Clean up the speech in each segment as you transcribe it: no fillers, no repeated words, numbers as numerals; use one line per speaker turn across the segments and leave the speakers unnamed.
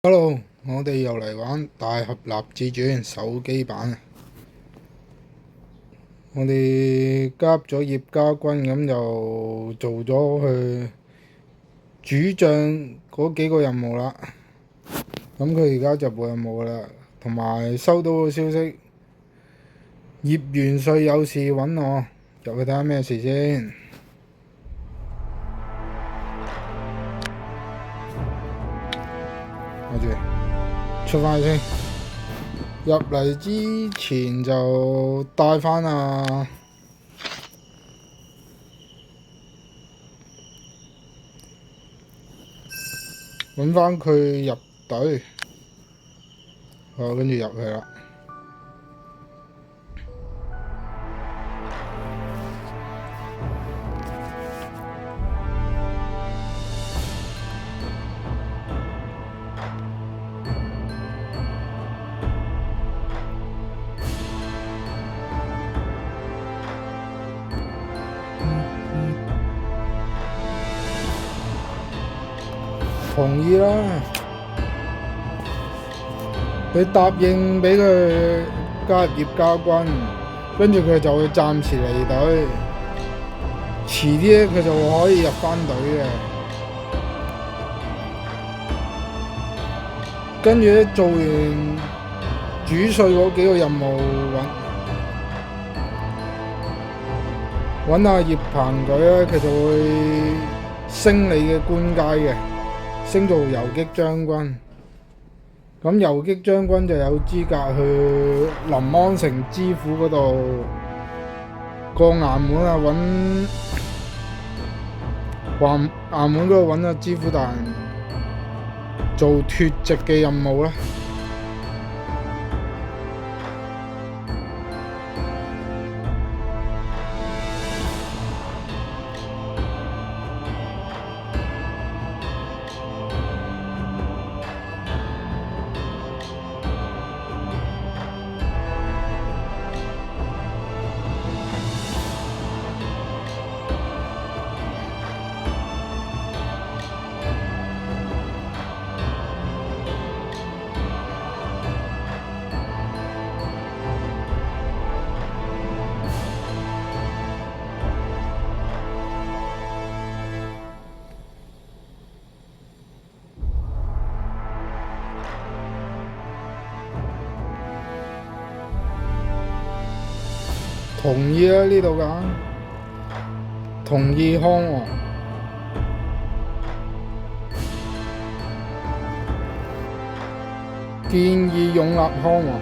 Hello，我哋又嚟玩大俠立志傳手機版啊！我哋加入咗葉家軍，咁就做咗去主將嗰幾個任務啦。咁佢而家就冇任務啦，同埋收到個消息，葉元帥有事揾我，入去睇下咩事先。我住出翻去先。入嚟之前就帶翻揾翻佢入隊，跟住入去啦。同意啦，你答應俾佢加入葉家軍，跟住佢就會暫時離隊，遲啲咧佢就可以入翻隊嘅。跟住咧做完主帥嗰幾個任務，揾阿葉彭佢咧，佢就會升你嘅官階嘅，升做游擊將軍。咁游擊將軍就有資格去臨安城知府嗰度過衙門啊，衙門嗰度揾阿知府大人做脫籍嘅任務啦。同意啦，呢度㗎，同意康王。建議擁立康王。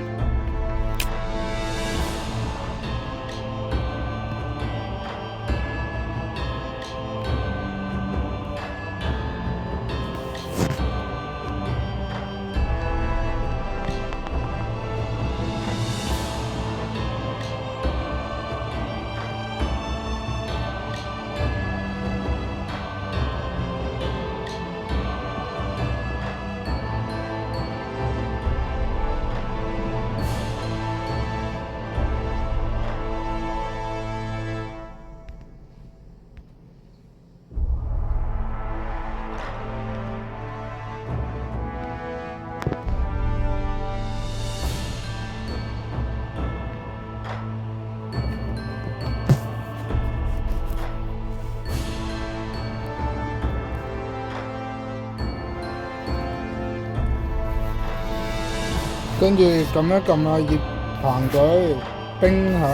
跟住撳一撳啊葉彭隊兵響，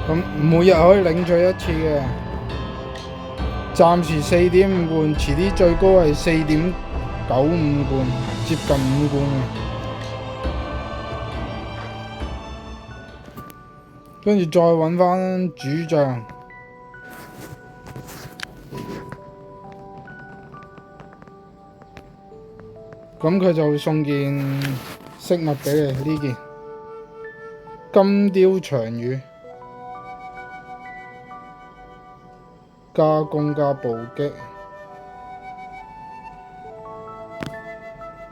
咁每日可以領取一次嘅，暫時4.5罐，遲啲最高係4.95罐，接近5罐嘅。跟住再揾翻主將，咁佢就會送件飾物俾你，呢件金雕長羽加攻加暴擊，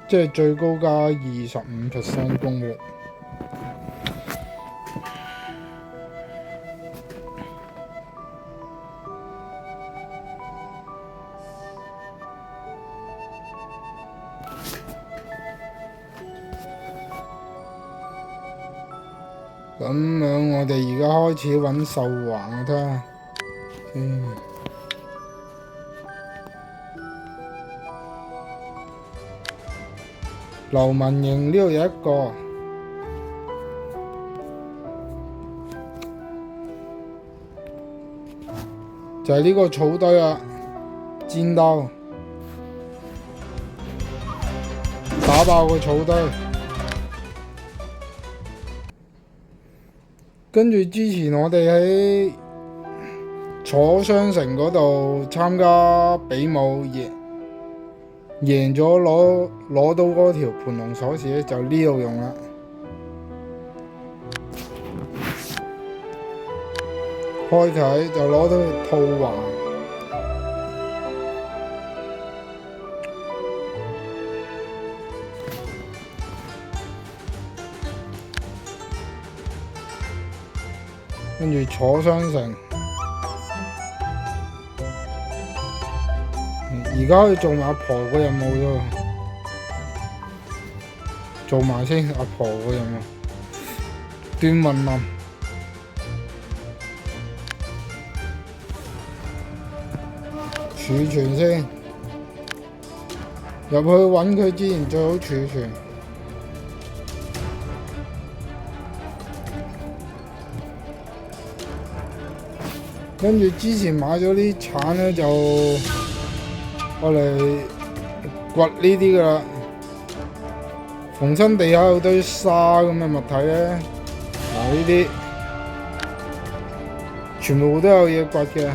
即係最高加25% 攻擊。咁樣我哋而家開始揾獸環啊，睇下。流氓營呢度有一個，就係呢個草堆啊，戰鬥，打爆個草堆。跟住之前我哋喺楚商城嗰度參加比武贏咗攞到嗰條盤龍鎖匙咧，就呢度用啦。開啟就攞到套環，跟住楚商城。而家可以做埋阿婆個任務啫，做埋先阿婆個任務。端雲林儲存先，入去揾佢之前最好儲存。跟住之前買咗啲鏟咧就我嚟掘呢啲噶啦，逢親地下有堆沙咁嘅物體咧，呢啲全部都有嘢掘嘅。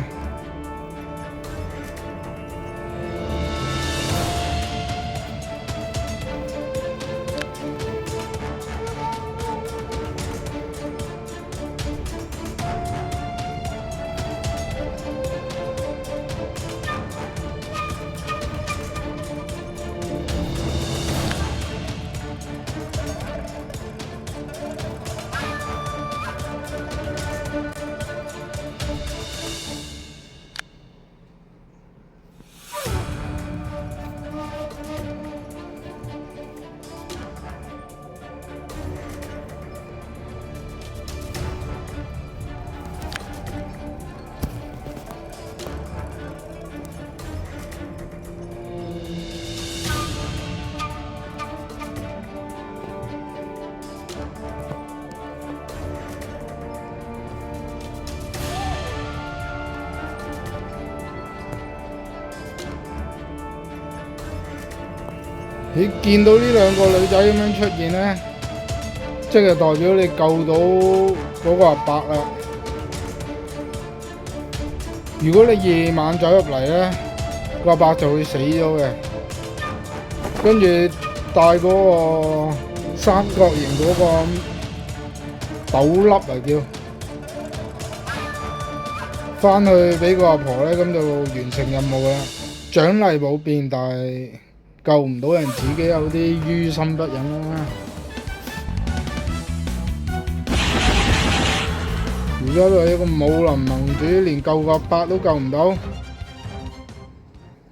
你見到呢兩個女仔咁樣出現咧，即係代表你救到嗰個阿伯啦。如果你夜晚走入嚟咧，個阿伯就會死咗嘅。跟住帶嗰個三角形嗰個豆粒嚟叫，返去俾個阿婆咧，咁就完成任務啦。獎勵冇變，但係救唔到人，自己有啲於心不忍啦。而家都係一個武林盟主，連救個阿伯都救唔到，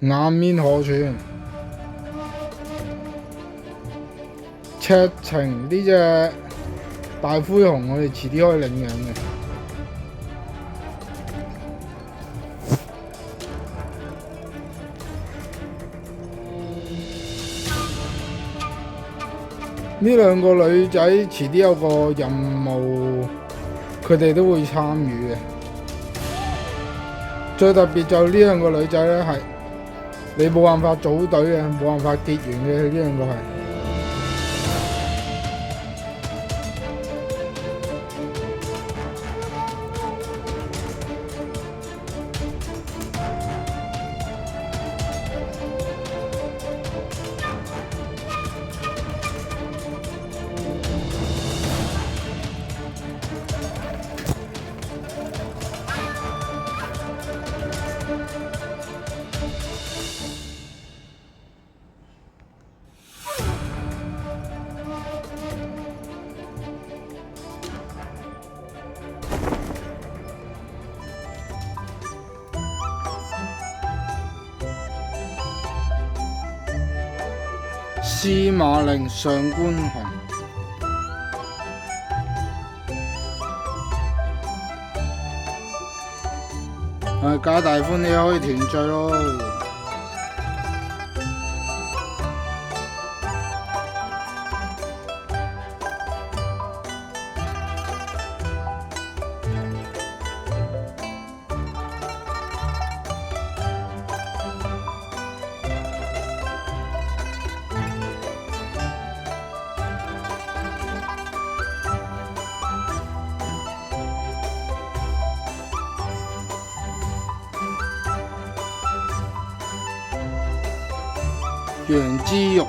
顏面何存？赤情呢隻大灰熊，我哋遲啲可以領養嘅。呢兩個女仔遲啲有個任務，佢哋都會參與嘅。最特別就呢兩個女仔咧，係你冇辦法組隊嘅，冇辦法結緣嘅，呢兩個係。司馬令上官鴻，皆大歡喜可以團聚咯。楊枝玉佩，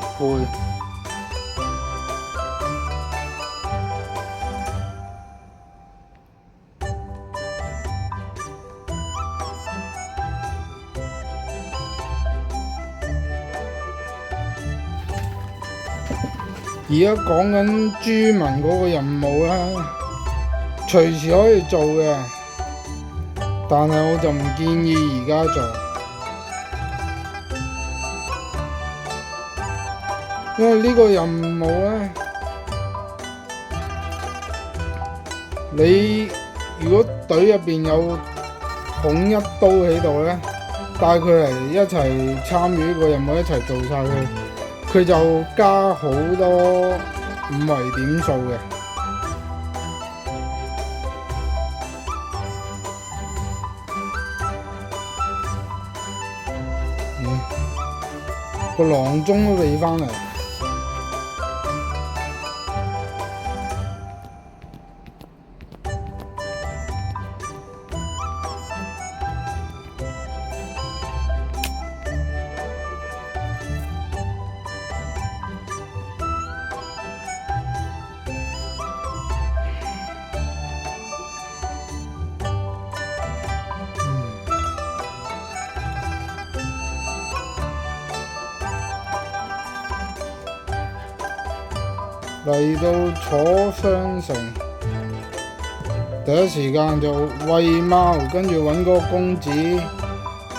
而家講緊豬文嗰個任務啦，隨時可以做嘅，但係我就唔建議而家做。因為呢個任務咧，你如果隊入邊有統一刀喺度咧，帶佢嚟一齊參與呢個任務，一齊做晒佢，佢就加好多5維點數嘅。個郎中都未返嚟。嚟到楚商城，第一時間就餵貓，跟住揾嗰個公子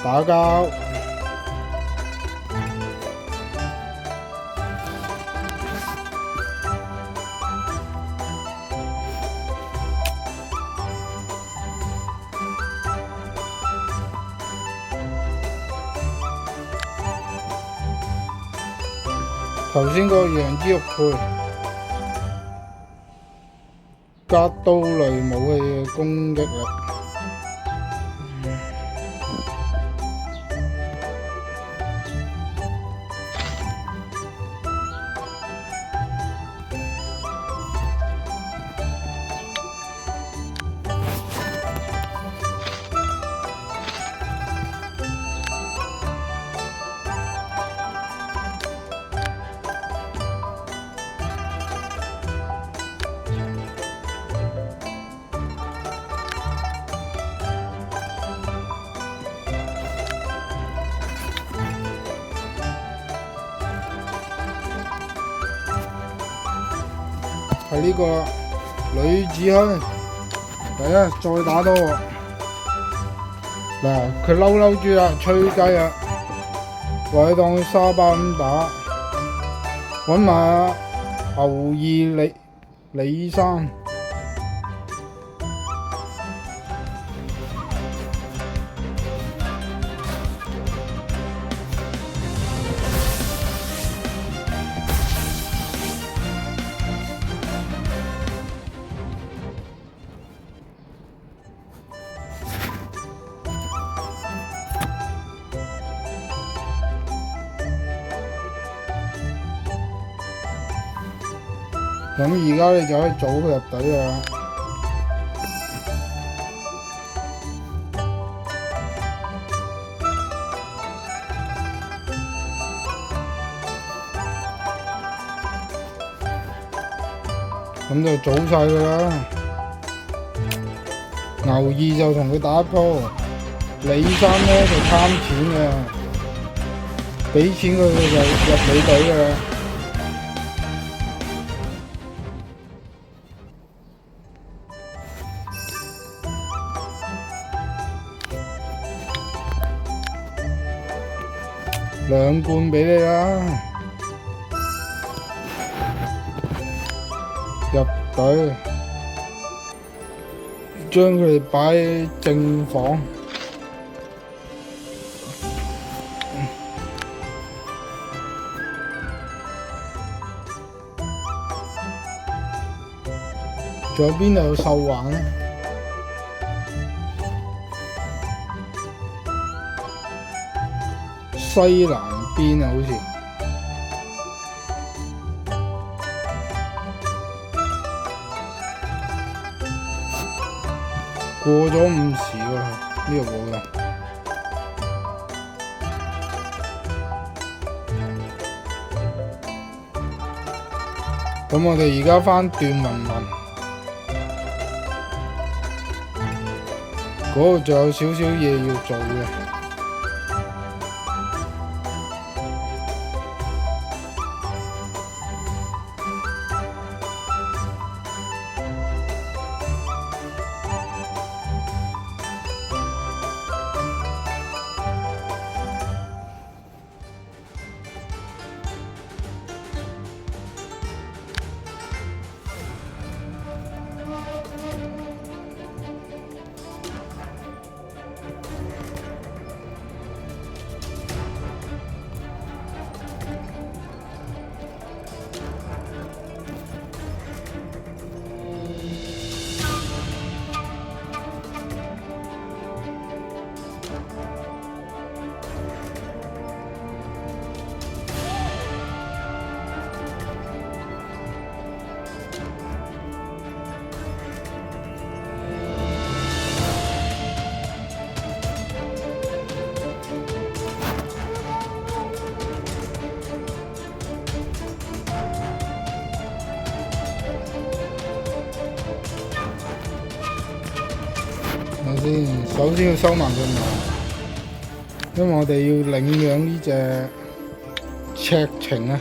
打交。頭先個楊枝玉佩加刀類武器嘅攻擊力，係呢個女子香，嚟啊！再打多喎。嗱，佢嬲住啦，吹雞啦，話你當佢沙包咁打，揾埋牛二李生。咁而家你就可以組佢入隊啦。咁就組晒佢啦。牛二就同佢打一鋪，李三咧就貪錢嘅，俾錢佢就入你隊嘅啦。2罐俾你啦，入隊，將佢哋擺喺正房。仲有邊度有獸環咧？西南邊啊，好似過咗午時喎，呢個冇嘅。咁我哋而家返段文文，嗰度仲有少少嘢要做嘅。首先要收埋佢毛，因為我哋要領養呢隻赤情啊！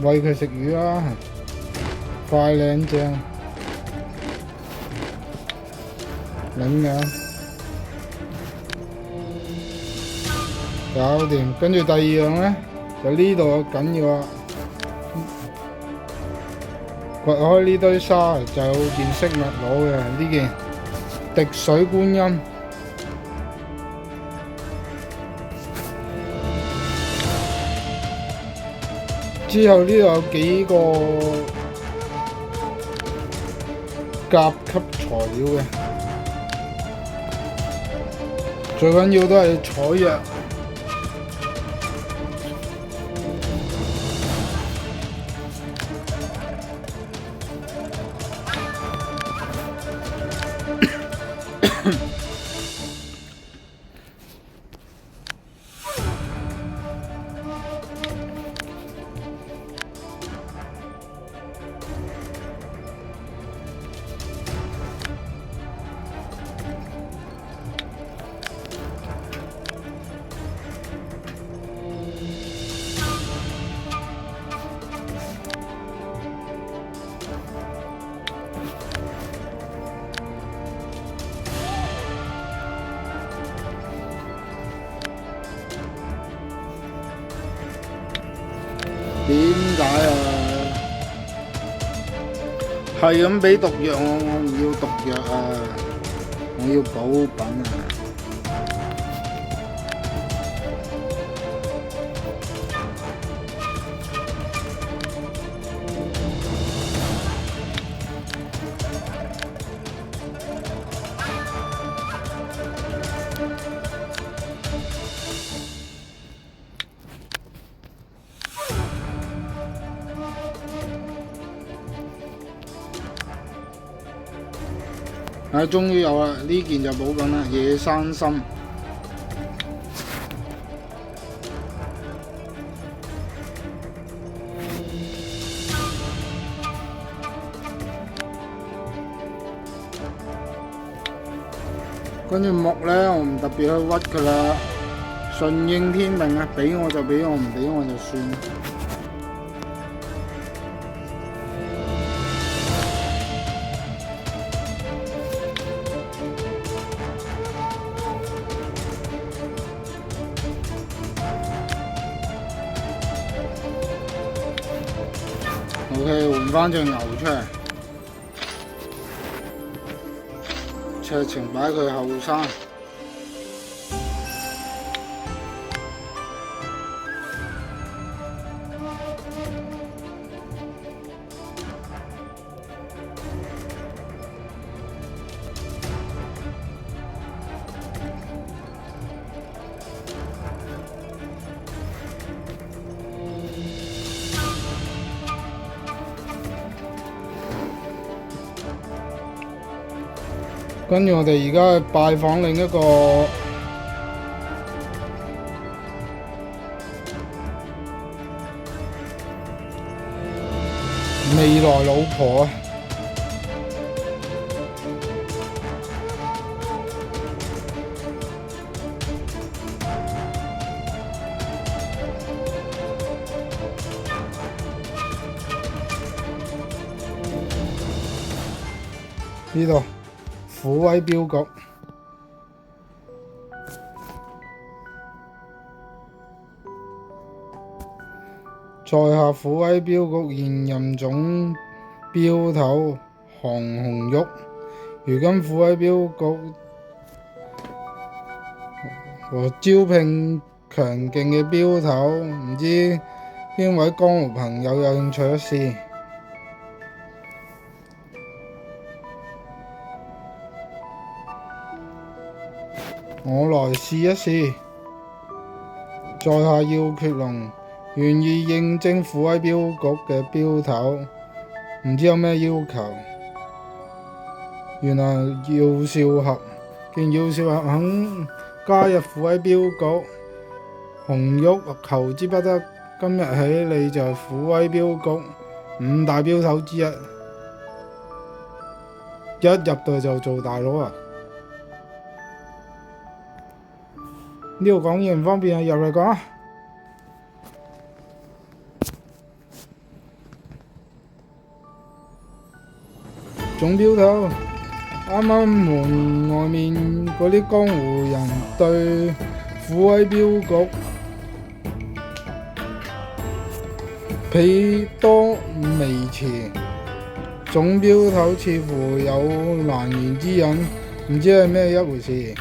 餵佢食魚啦，快靚正，領養搞掂。跟住第二樣咧，就呢度緊要啊！掘開呢堆沙就有件飾物攞嘅，呢件滴水觀音。之後呢度有幾個甲級材料嘅，最緊要都係採藥。點解啊？係咁俾毒藥我唔要毒藥啊！我要補品啊終於有啦！呢件就補品啦，野山參。跟住木咧，我唔特別去屈佢啦，順應天命啊！俾我就俾我，唔俾我就算。OK， 換返隻牛出嚟，赤情擺佢後生。跟住我哋而家去拜訪另一個未來老婆啊！呢度虎威鏢局，在下虎威鏢局現任總鏢頭韓紅玉。如今虎威鏢局和招聘強勁嘅鏢頭，唔知邊位江湖朋友有興趣一試？我來試一試。在下要決龍，願意應徵虎威鏢局嘅鏢頭，唔知有咩要求？原來姚少俠，見姚少俠肯加入虎威鏢局，紅玉求之不得。今日起你就係虎威鏢局5大鏢頭之一，一入隊就做大佬啊！呢度講嘢唔方便啊，入嚟講啊！總鏢頭，啱啱門外面嗰啲江湖人對虎威鏢局彼多微詞，總鏢頭似乎有難言之隱，唔知係咩一回事。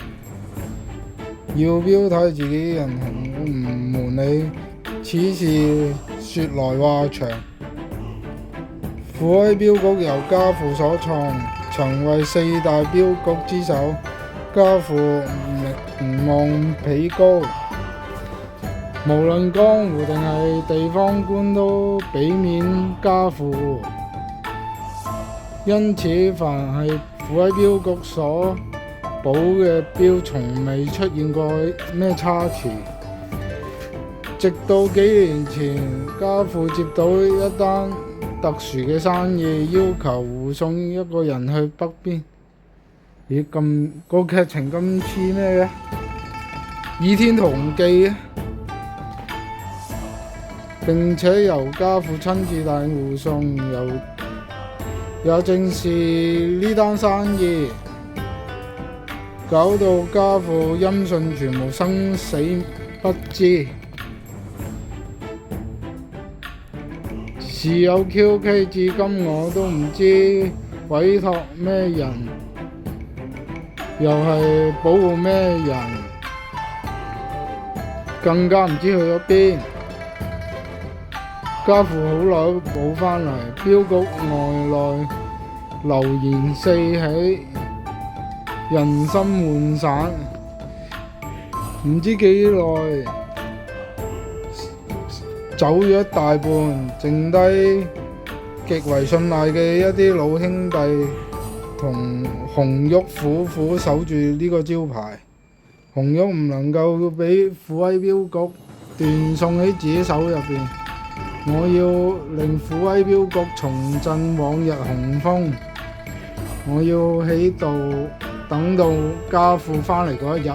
要鏢頭自己人紅，唔瞞你，此事說來話長。虎威鏢局由家父所創，曾為4大鏢局之首，家父名望彼高，無論江湖定係地方官都俾面家父。因此凡係虎威鏢局所保嘅鏢，從未出現過咩差池。直到幾年前，家父接到一單特殊嘅生意，要求護送一個人去北邊。咦，個劇情咁似咩嘅？《倚天屠龍記》啊！並且由家父親自帶領護送，也正是呢單生意，搞到家父音訊全無，生死不知。事有蹊蹺，至今我都唔知委託咩人，又係保護咩人，更加唔知去咗邊。家父好耐都冇返嚟，鏢局外內流言四起，人心渙散，唔知幾耐走咗一大半，剩低極為信賴嘅一啲老兄弟同紅玉苦苦守住呢個招牌。紅玉唔能夠俾虎威鏢局斷送喺自己手入邊，我要令虎威鏢局重振往日雄風，我要喺度等到家父返嚟嗰一日。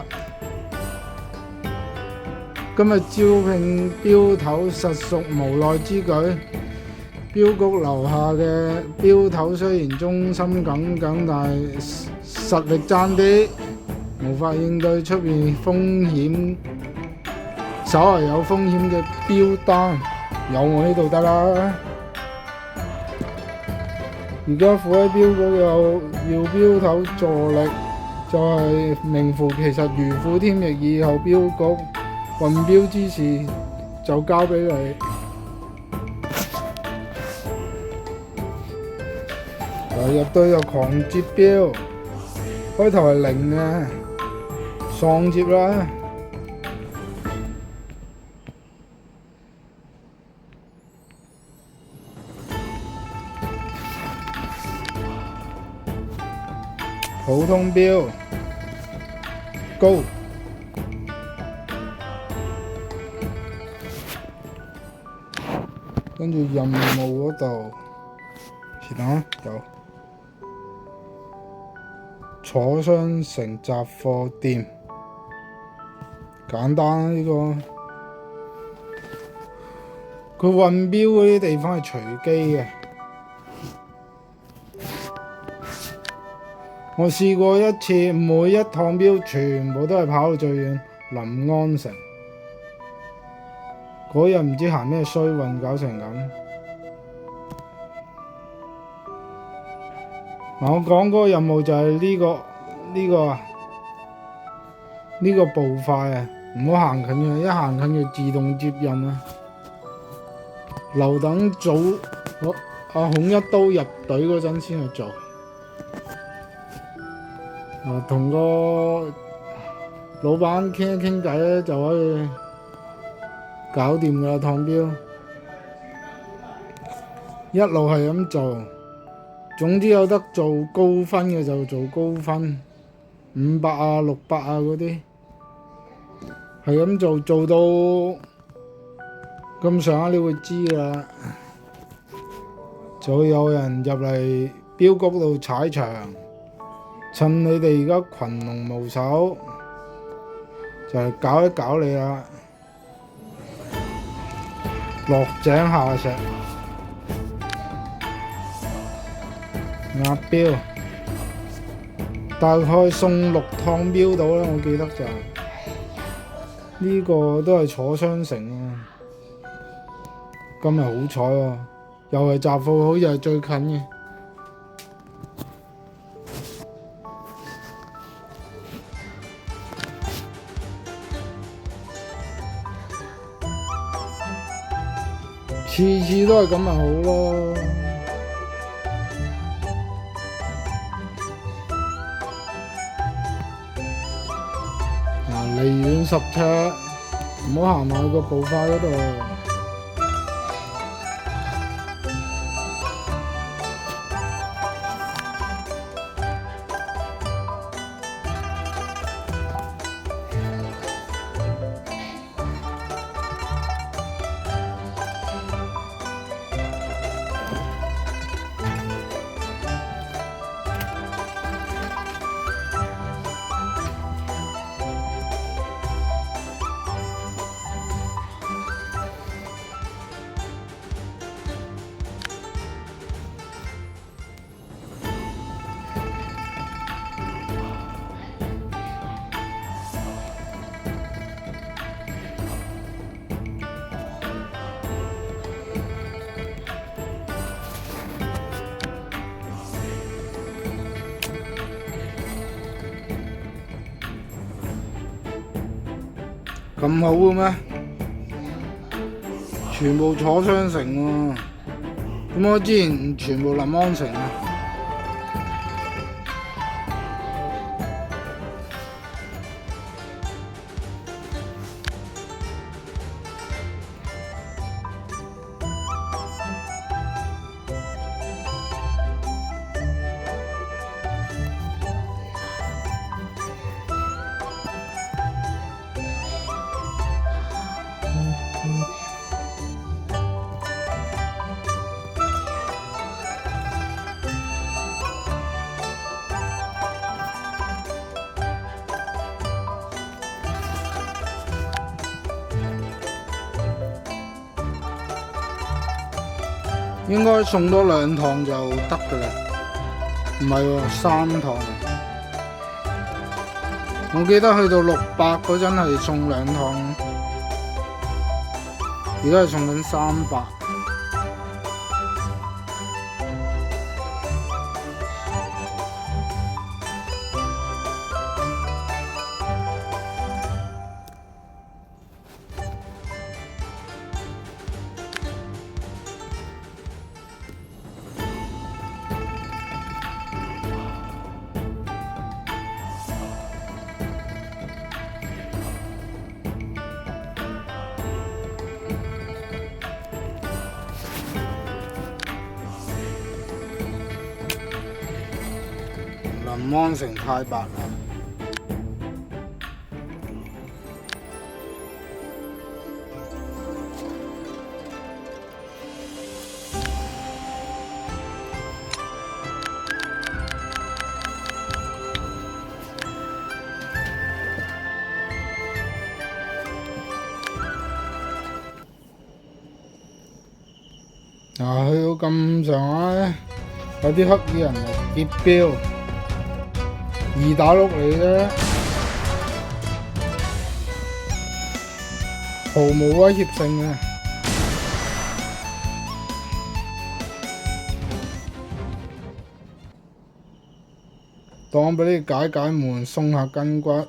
今日招聘鏢頭實屬無奈之舉，鏢局留下嘅鏢頭雖然忠心耿耿，但係實力爭啲，無法應對出面風險，稍為有風險嘅鏢單，有我呢度得啦。而家虎威鏢局有要鏢頭助力，就係名副其實如虎添翼，以後鏢局運鏢之事就交俾你。入隊就狂接鏢，開頭係0嘅，喪接啦。好，普通標高，跟住任務嗰度是但有楚商城雜貨店，簡單呢個，佢運標嗰啲地方係隨機嘅。我試過一次，每一趟標全部都係跑到最遠臨安城。嗰日唔知行咩衰運，搞成咁。我講嗰個任務就係呢個步快啊，唔好行近嘅，一行近就自動接任啊。留等阿孔一刀入隊嗰陣先去做。同個老闆傾一傾偈咧，就可以搞掂㗎啦。趟標一路係咁做，總之有得做高分嘅就做高分，500啊、600啊嗰啲，係咁做到咁上下，你會知㗎啦。就會有人入嚟標谷度踩場。趁你哋而家群龍無首，就係搞一搞你啦，落井下石，壓標，大概送6趟標到啦，我記得就呢個都係楚商城啊。今日好彩喎，又係雜貨，好似係最近嘅。次次都係咁咪好咯。離遠10尺，唔好行埋個步快嗰度。咁好嘅咩？全部楚商城喎，點解我之前全部臨安城啊？應該送多2趟就得㗎啦，唔係喎，3趟。我記得去到600嗰陣係送2趟，而家係送緊300。臨安城太白啦。嗱，去到咁上下咧，有啲黑衣人嚟劫標，二打六嚟嘅，毫無威脅性嘅。當俾你解悶，鬆下筋骨。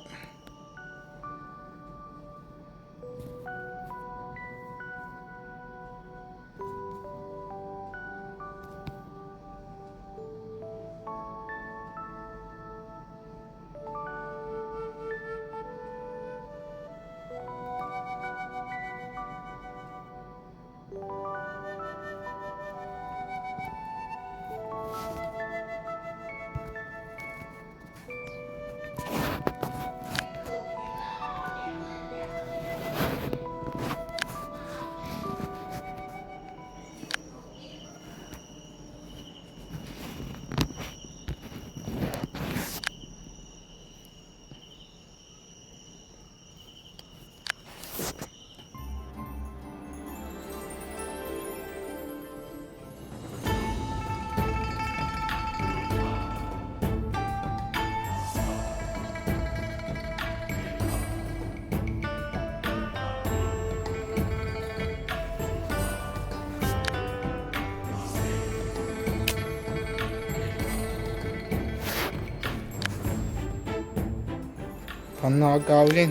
瞓下覺先，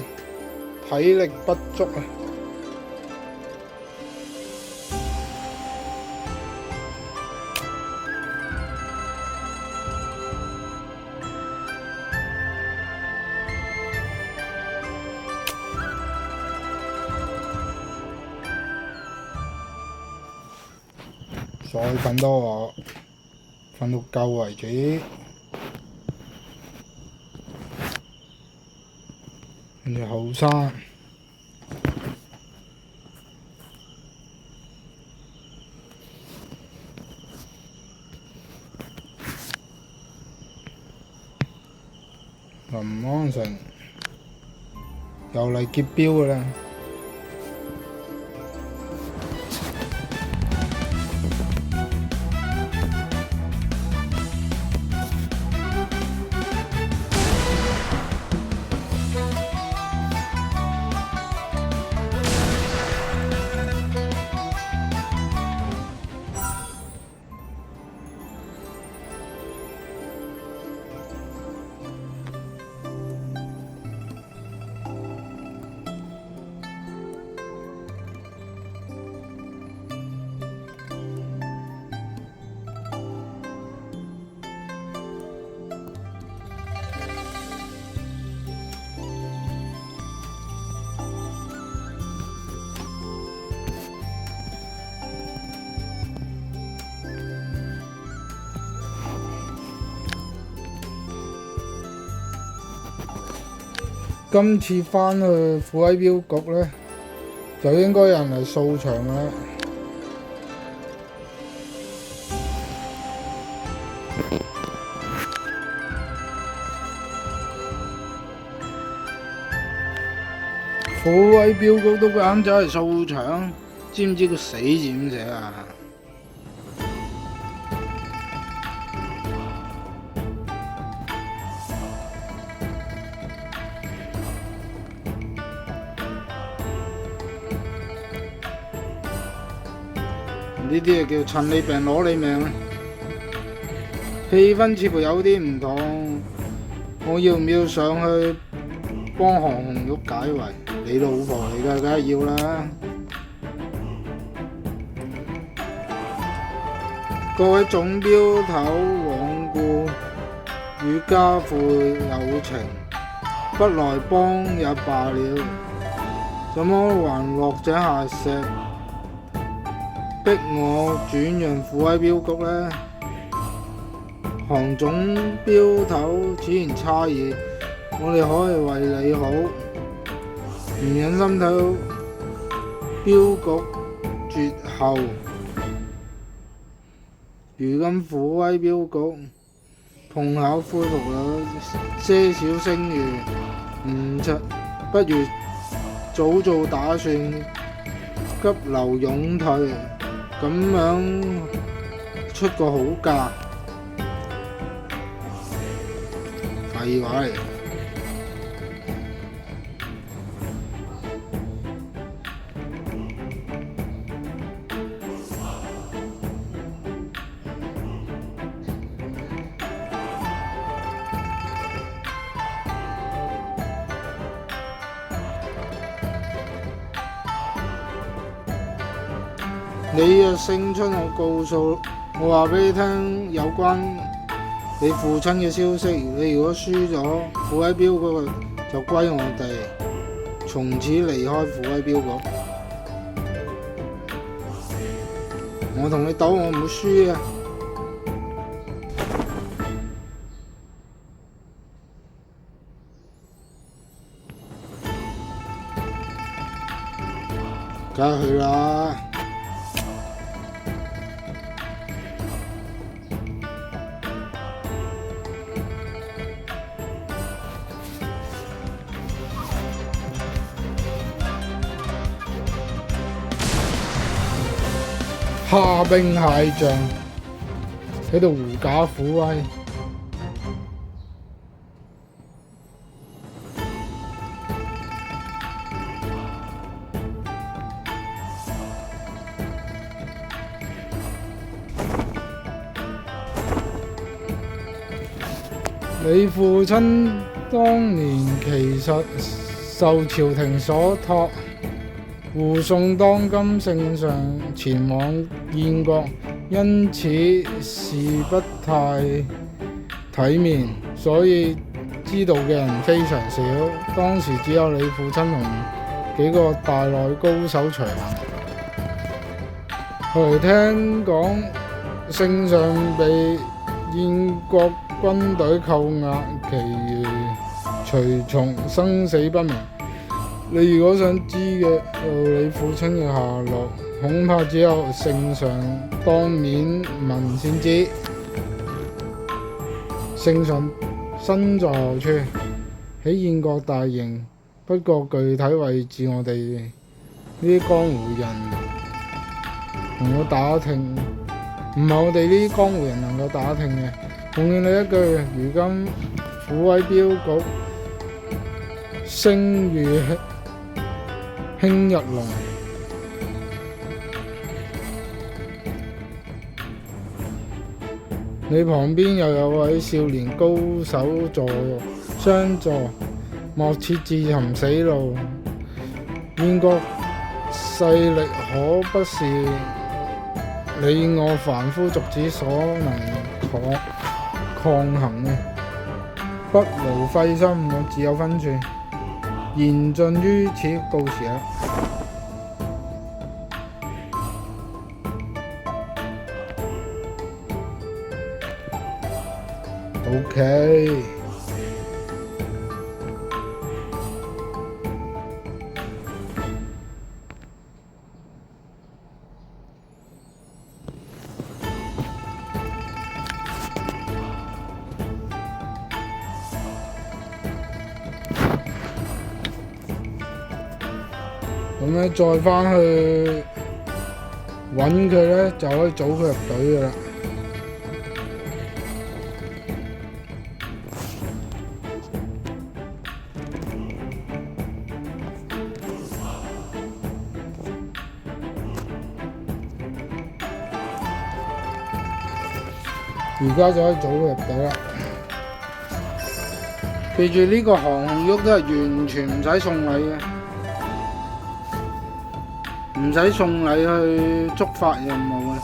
體力不足啊！再瞓多我，瞓到夠為止。跟住後生，臨安城又嚟劫標㗎啦！今次返去虎威標局呢，就應該有人嚟掃場啦。虎威標局都揀走嚟掃場，知唔知個死字點寫啊？呢啲就叫趁你病攞你命啊！氣氛似乎有啲唔同，我要唔要上去幫韓紅玉解圍？你老婆嚟㗎，梗係要啦！各位總標頭罔顧與家父有情，不來幫也罷了，怎麼還落井下石？逼我轉讓虎威標局呢？航總標頭此言差矣，我哋可以為你好，唔忍心睇到標局絕後。如今虎威標局碰巧恢復了些少聲譽，不如早做打算，急流勇退，咁樣出個好價。廢話嚟。你若勝出，我話俾你聽有關你父親嘅消息。你如果輸咗，虎威標局就歸我哋，從此離開虎威標局。我同你賭，我唔會輸啊！梗係去啦！蝦兵蟹將喺度狐假虎威，你父親當年其實受朝廷所託，護送當今聖上前往燕國，因此事不太體面，所以知道嘅人非常少。當時只有你父親同幾個大內高手隨行。後來聽講聖上被燕國軍隊扣押，其餘隨從生死不明。你如果想知嘅你父親嘅下落，恐怕只有聖上當面問先知。聖上身在何處？喺燕國大營，不過具體位置我哋呢啲江湖人能夠打聽，唔係我哋呢啲江湖人能夠打聽嘅。奉勸你一句，如今虎威標局聲譽興日隆，你旁邊又有位少年高手相助，莫設自尋死路。燕國勢力可不是你我凡夫俗子所能抗衡嘅，不勞費心，我自有分寸。言盡於此，告辭啦。OK。咁咧，再返去揾佢咧，就可以組佢入隊噶啦。而家就可以組佢入隊啦。記住呢個航空喐都係完全唔使送禮嘅。唔使送禮去觸發任務嘅。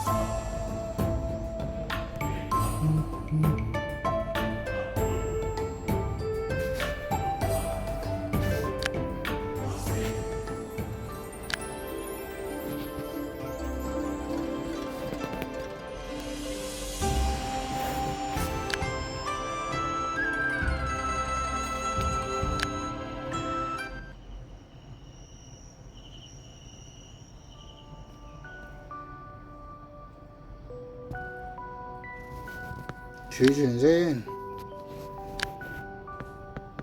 儲存先，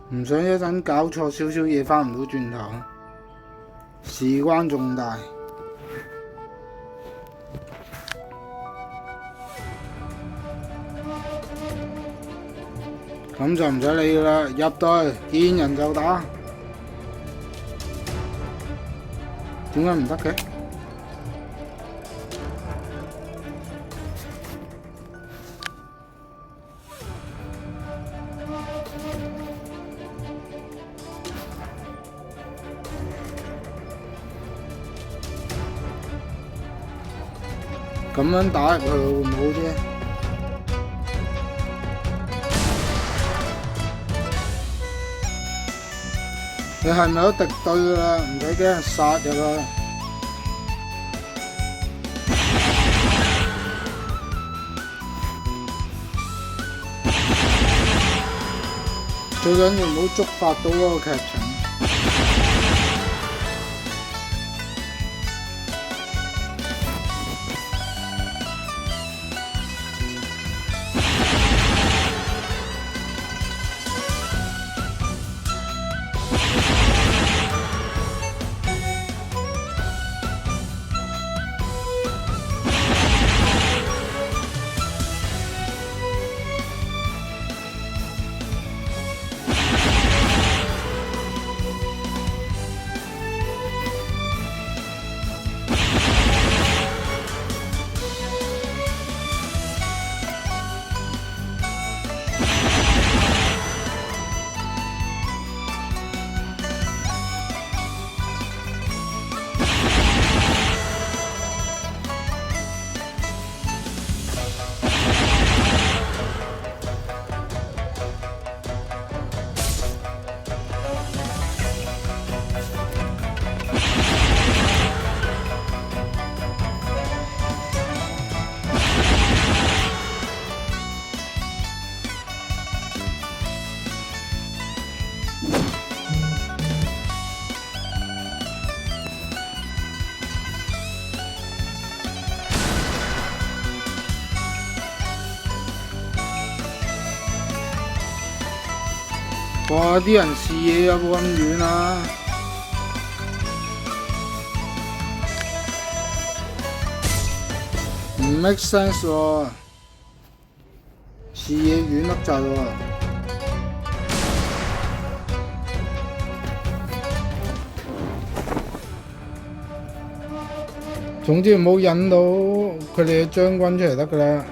唔想一陣搞錯少少嘢返唔到轉頭，事關重大。咁就唔使理㗎啦，入隊見人就打。點解唔得嘅？咁樣打入去會唔會好啲？你係咪有敵對㗎啦？唔使驚，殺入去。最緊要唔好觸發到嗰個劇情。哇！啲人視野有冇咁遠啊？唔 make sense 喎，視野遠粒滯喎。總之唔好引到佢哋嘅將軍出嚟得㗎啦。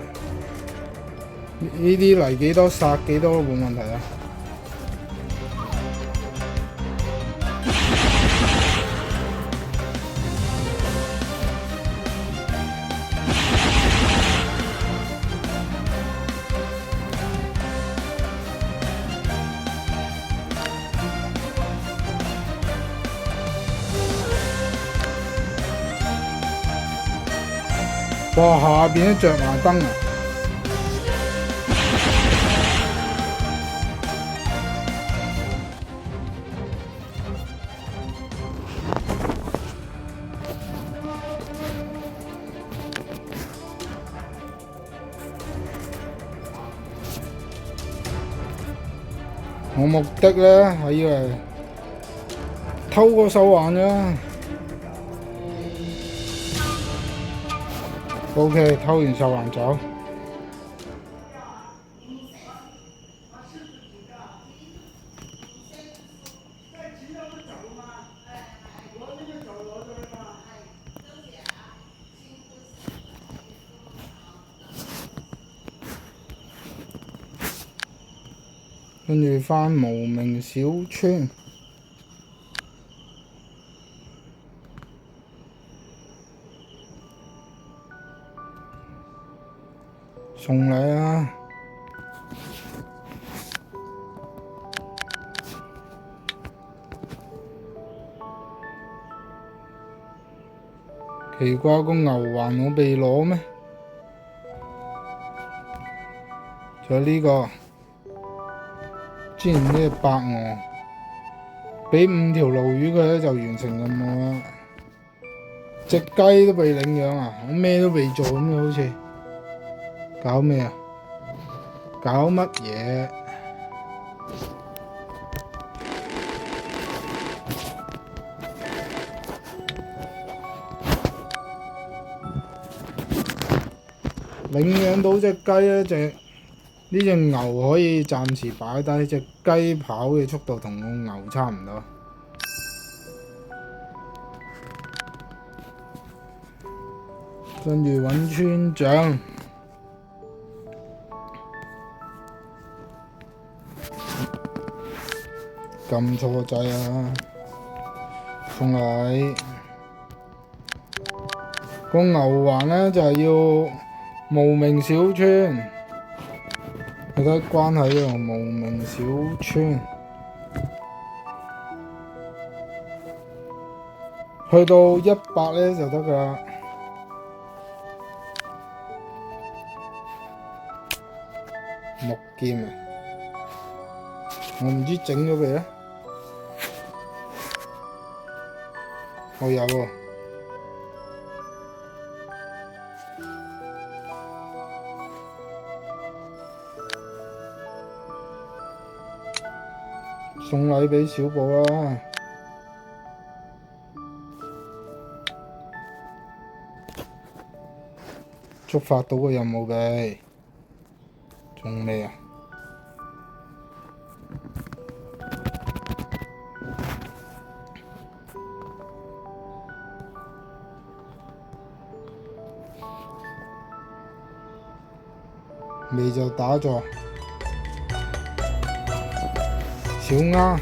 呢啲嚟幾多殺幾多都冇問題啊！哇！下邊都着埋燈啊！我目的咧係以為偷個手環啫。OK， 偷完手環走。跟住返無名小村。送禮啊！奇怪，個牛環我未攞咩？仲有呢個，之前呢隻白鵝，俾5條鱸魚佢咧就完成任務啦。隻雞都被領養啊！我咩都未做咁樣好似。搞咩啊？搞乜嘢？領養到隻雞呢隻牛可以暫時擺低，隻雞跑嘅速度同個牛差唔多。跟住揾村長，撳錯掣啊！送禮個牛環呢就係要無名小村，你睇關係呢個無名小村，去到100呢就得㗎喇。木劍啊！我唔知整咗未咧。我有喎。送禮俾小寶啦。觸發到個任務未？仲未啊？未就打咗。小鴨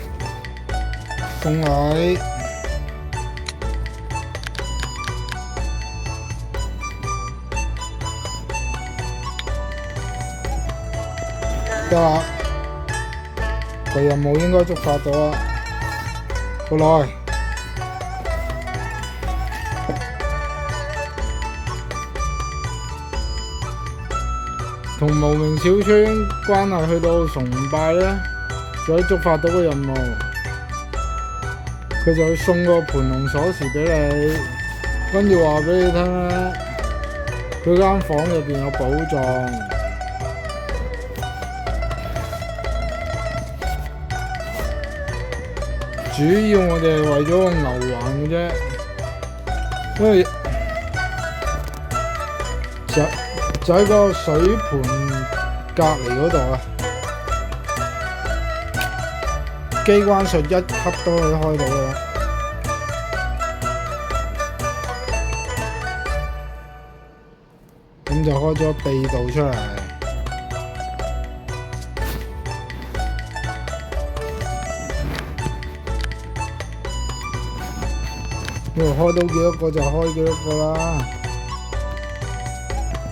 送禮，得啦，個任務應該觸發到啦。過來，同無名小村關係去到崇拜呢，就可以觸發到個任務，佢就會送個盤龍鎖匙俾你，跟住話俾你聽咧，佢間房入邊有寶藏。主要我哋係為咗個牛環嘅啫，因為就喺個水盤隔離嗰度啊。機關術1級都可以開到嘅啦，咁就開咗秘道出嚟。因為開到幾多個就開幾多個啦，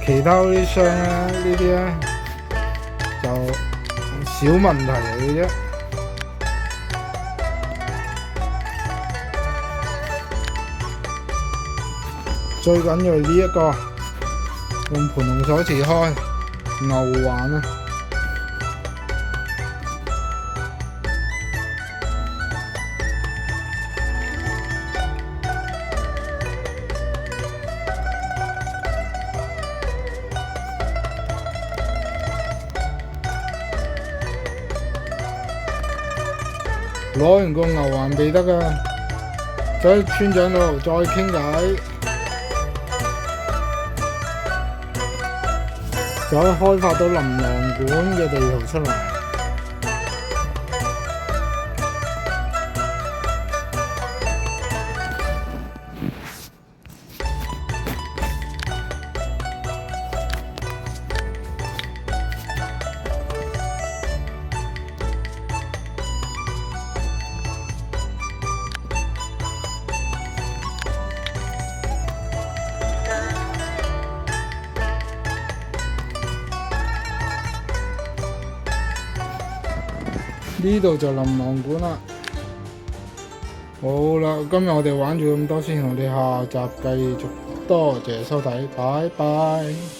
其他嗰啲箱咧，呢啲咧就小問題嚟嘅啫。最緊要係呢一個用盤龍鎖匙開牛環啊！攞完個牛環未得㗎，走去村長度再傾偈。就可以開發到琳琅館嘅地圖出嚟。呢度就琳琅館啦。好啦，今日我哋玩咗咁多先，我哋下集繼續。多謝收睇，拜拜。